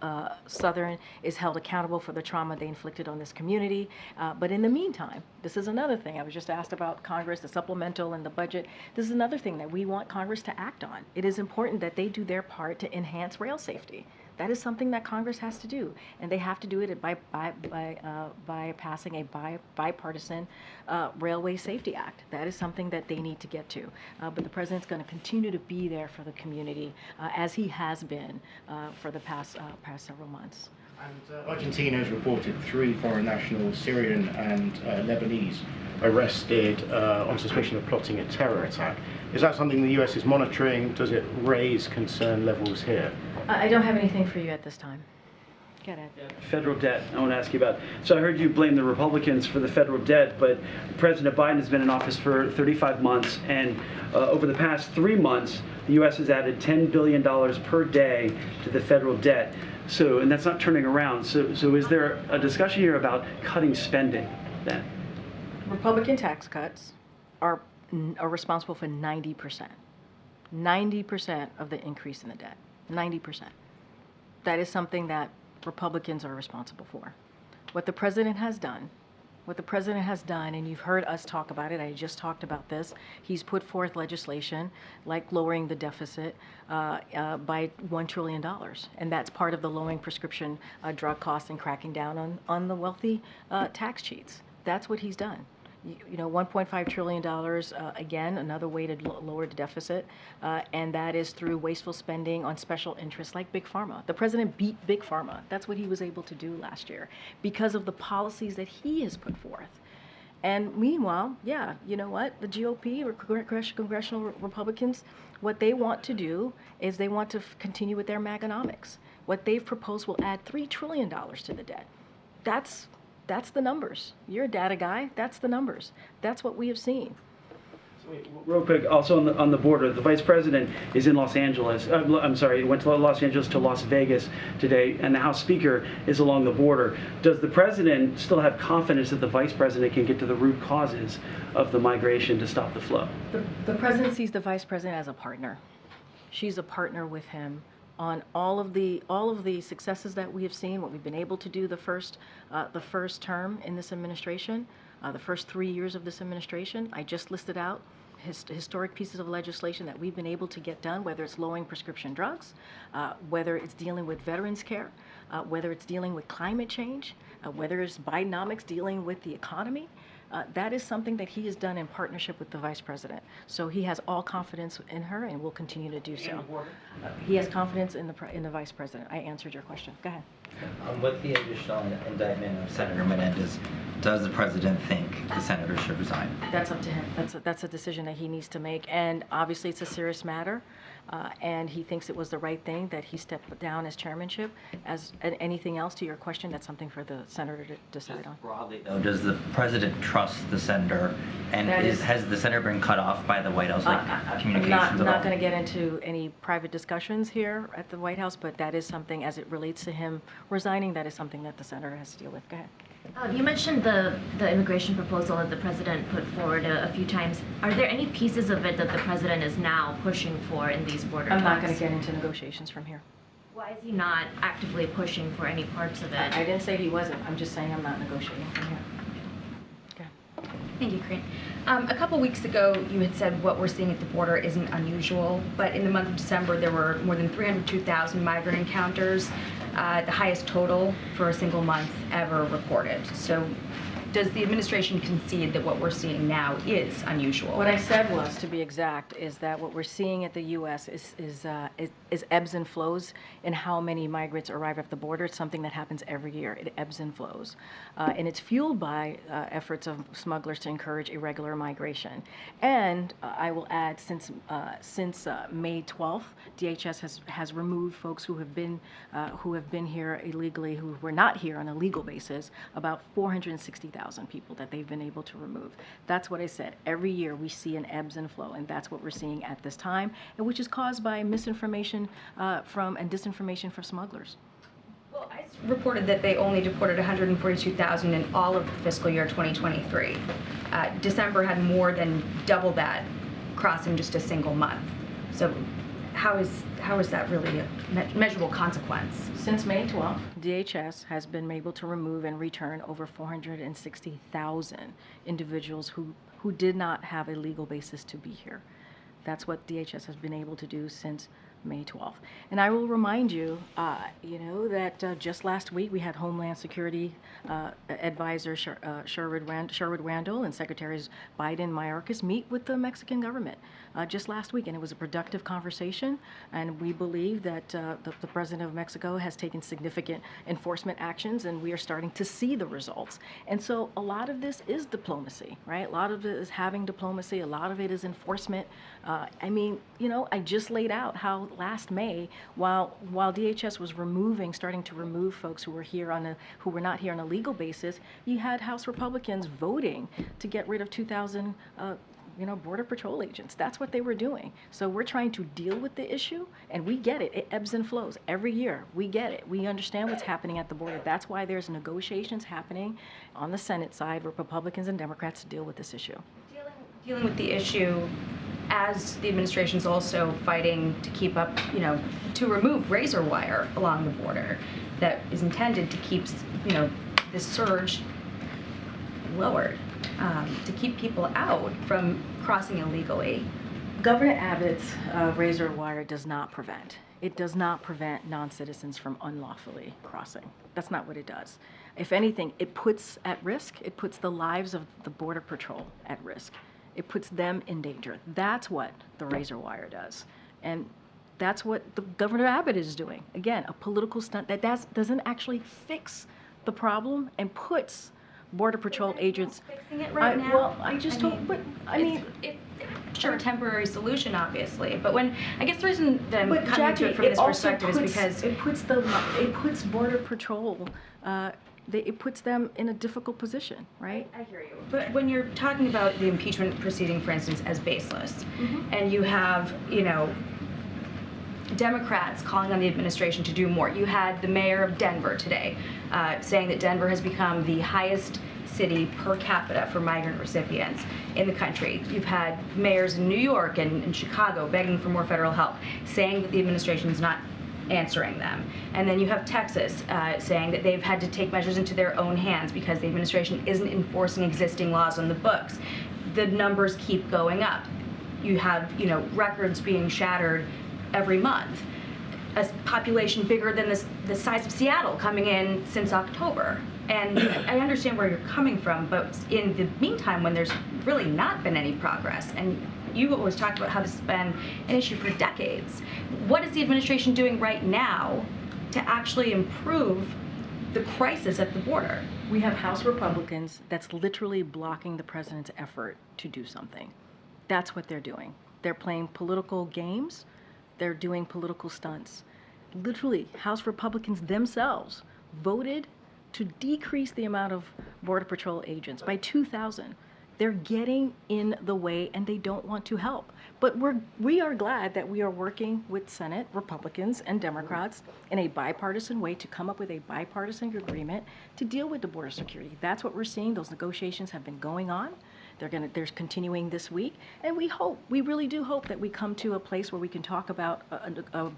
Southern is held accountable for the trauma they inflicted on this community. But in the meantime, this is another thing. I was just asked about Congress, the supplemental and the budget. This is another thing that we want Congress to act on. It is important that they do their part to enhance rail safety. That is something that Congress has to do, and they have to do it by passing a bipartisan Railway Safety Act. That is something that they need to get to. But the President's going to continue to be there for the community, as he has been for the past several months. And Argentina has reported 3 foreign nationals, Syrian and Lebanese, arrested on suspicion of plotting a terror attack. Is that something the US is monitoring? Does it raise concern levels here? I don't have anything for you at this time. Go ahead. Federal debt, I want to ask you about. So I heard you blame the Republicans for the federal debt, but President Biden has been in office for 35 months, and over the past 3 months, the U.S. has added $10 billion per day to the federal debt. So, and that's not turning around. So is there a discussion here about cutting spending then? Republican tax cuts are responsible for 90%. 90% of the increase in the debt. 90%. That is something that Republicans are responsible for. What the President has done, and you've heard us talk about it, I just talked about this, he's put forth legislation like lowering the deficit by $1 trillion. And that's part of the lowering prescription drug costs and cracking down on the wealthy tax cheats. That's what he's done. You know, $1.5 trillion, again, another way to lower the deficit, and that is through wasteful spending on special interests like Big Pharma. The President beat Big Pharma. That's what he was able to do last year because of the policies that he has put forth. And meanwhile, yeah, you know what? The GOP, or congressional Republicans, what they want to do is they want to continue with their Maganomics. What they've proposed will add $3 trillion to the debt. That's the numbers. You're a data guy. That's the numbers. That's what we have seen. Real quick, also on the border, the Vice President is in Los Angeles. Went to Los Angeles to Las Vegas today, and the House Speaker is along the border. Does the President still have confidence that the Vice President can get to the root causes of the migration to stop the flow? The President sees the Vice President as a partner. She's a partner with him on all of the successes that we have seen, what we've been able to do the first term in this administration, the first 3 years of this administration. I just listed out historic pieces of legislation that we've been able to get done, whether it's lowering prescription drugs, whether it's dealing with veterans care, whether it's dealing with climate change, whether it's Bidenomics dealing with the economy. That is something that he has done in partnership with the Vice President. So he has all confidence in her and will continue to do so. He has confidence in the Vice President. I answered your question. Go ahead. With the additional indictment of Senator Menendez, does the President think the senator should resign? That's up to him. That's a decision that he needs to make. And obviously it's a serious matter. And he thinks it was the right thing that he stepped down as chairmanship. As anything else to your question, that's something for the senator to decide on. Broadly, though, does the President trust the senator? And has the senator been cut off by the White House, like communications at all? I'm not going to get into any private discussions here at the White House, but that is something, as it relates to him resigning, that is something that the senator has to deal with. Go ahead. You mentioned the immigration proposal that the president put forward a few times. Are there any pieces of it that the president is now pushing for in these border talks? I'm not going to get into negotiations from here. Why is he not actively pushing for any parts of it? I didn't say he wasn't. I'm just saying I'm not negotiating from here. Thank you, Karine. A couple weeks ago, you had said what we're seeing at the border isn't unusual, but in the month of December, there were more than 302,000 migrant encounters, the highest total for a single month ever recorded. So does the administration concede that what we're seeing now is unusual? What I said was, to be exact, is that what we're seeing at the U.S. is ebbs and flows in how many migrants arrive at the border. It's something that happens every year. It ebbs and flows. And it's fueled by efforts of smugglers to encourage irregular migration. And I will add, since May 12th, DHS has removed folks who have been here illegally, who were not here on a legal basis, about 460,000 people that they've been able to remove. That's what I said. Every year we see an ebbs and flow, and that's what we're seeing at this time, and which is caused by misinformation and disinformation from smugglers. Well, ICE reported that they only deported 142,000 in all of fiscal year 2023. December had more than double that cross in just a single month. So how is that really a measurable consequence? Since May 12th, DHS has been able to remove and return over 460,000 individuals who did not have a legal basis to be here. That's what DHS has been able to do since May 12th. And I will remind you, that just last week we had Homeland Security Advisor Sherwood Randall and Secretaries Biden and Mayorkas meet with the Mexican government just last week, and it was a productive conversation. And we believe that the President of Mexico has taken significant enforcement actions, and we are starting to see the results. And so a lot of this is diplomacy, right? A lot of it is having diplomacy. A lot of it is enforcement. I just laid out how last May, while DHS was starting to remove folks who were not here on a legal basis, you had House Republicans voting to get rid of 2,000 Border Patrol agents. That's what they were doing. So we're trying to deal with the issue, and we get it. It ebbs and flows every year. We get it. We understand what's happening at the border. That's why there's negotiations happening on the Senate side with Republicans and Democrats to deal with this issue. Dealing with the issue as the administration's also fighting to keep up, to remove razor wire along the border that is intended to keep, this surge lowered, to keep people out from crossing illegally. Governor Abbott's razor wire does not prevent. It does not prevent non-citizens from unlawfully crossing. That's not what it does. If anything, it puts at risk, it puts the lives of the Border Patrol at risk. It puts them in danger. That's what the razor wire does. And that's what the Governor Abbott is doing. Again, a political stunt that doesn't actually fix the problem and puts Border Patrol agents fixing it right now. Well, I just hope, but sure, a temporary solution, obviously. But I guess the reason that I'm coming Jackie, to it from this perspective is because it puts Border Patrol. It puts them in a difficult position, right? I hear you. But when you're talking about the impeachment proceeding, for instance, as baseless, and you have, Democrats calling on the administration to do more. You had the mayor of Denver today saying that Denver has become the highest city per capita for migrant recipients in the country. You've had mayors in New York and Chicago begging for more federal help, saying that the administration is not answering them. And then you have Texas saying that they've had to take measures into their own hands because the administration isn't enforcing existing laws on the books. The numbers keep going up. You have, records being shattered every month. A population bigger than the size of Seattle coming in since October. And I understand where you're coming from, but in the meantime, when there's really not been any progress, and you always talked about how this has been an issue for decades, what is the administration doing right now to actually improve the crisis at the border? We have House Republicans that's literally blocking the president's effort to do something. That's what they're doing. They're playing political games. They're doing political stunts. Literally, House Republicans themselves voted to decrease the amount of Border Patrol agents by 2,000. They're getting in the way and they don't want to help. But we are glad that we are working with Senate Republicans and Democrats in a bipartisan way to come up with a bipartisan agreement to deal with the border security. That's what we're seeing. Those negotiations have been going on. They're continuing this week, and we really do hope that we come to a place where we can talk about a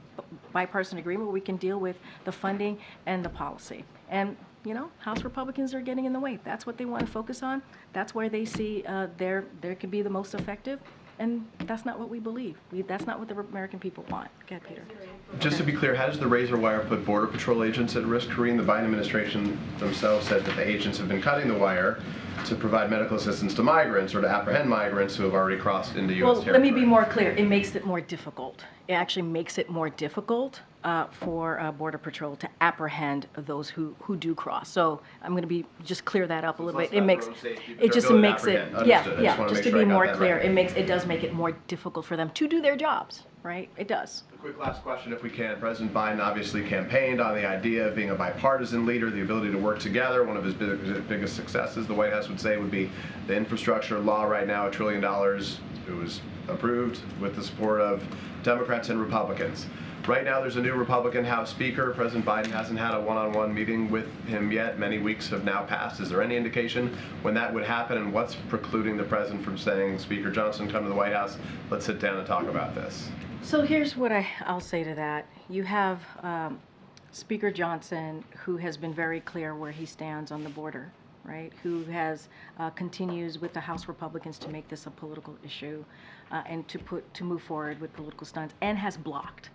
bipartisan agreement where we can deal with the funding and the policy. And you know, House Republicans are getting in the way. That's what they want to focus on. That's where they see there could be the most effective. And that's not what we believe. That's not what the American people want. Go ahead, Peter. Just to be clear, how does the razor wire put Border Patrol agents at risk? Karine, the Biden administration themselves said that the agents have been cutting the wire to provide medical assistance to migrants or to apprehend migrants who have already crossed into U.S. territory. Well, let me be more clear. It makes it more difficult. It actually makes it more difficult for Border Patrol to apprehend those who do cross. So I'm going to be just clear that up a little bit. It just makes it, just to be more clear, it does make it more difficult for them to do their jobs, right? It does. A quick last question, if we can. President Biden obviously campaigned on the idea of being a bipartisan leader, the ability to work together. One of his biggest successes, the White House would say, would be the infrastructure law right now, $1 trillion. It was approved with the support of Democrats and Republicans. Right now, there's a new Republican House Speaker. President Biden hasn't had a one-on-one meeting with him yet. Many weeks have now passed. Is there any indication when that would happen, and what's precluding the president from saying, Speaker Johnson, come to the White House, let's sit down and talk about this? So here's what I'll say to that. You have Speaker Johnson, who has been very clear where he stands on the border, right? Who has continues with the House Republicans to make this a political issue and to move forward with political stunts, and has blocked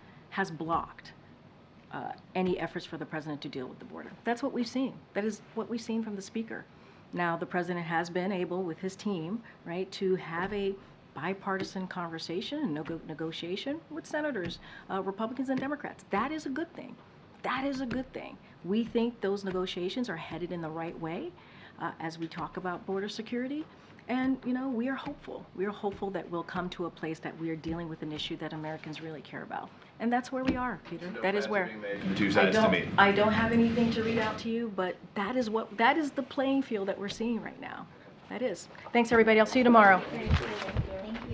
any efforts for the president to deal with the border. That's what we've seen. That is what we've seen from the speaker. Now, the president has been able, with his team, right, to have a bipartisan conversation and negotiation with senators, Republicans and Democrats. That is a good thing. That is a good thing. We think those negotiations are headed in the right way as we talk about border security. And, you know, we are hopeful. We are hopeful that we'll come to a place that we are dealing with an issue that Americans really care about. And that's where we are, Peter. That is where. I don't have anything to read out to you, but that is the playing field that we're seeing right now. That is. Thanks, everybody. I'll see you tomorrow. Thank you.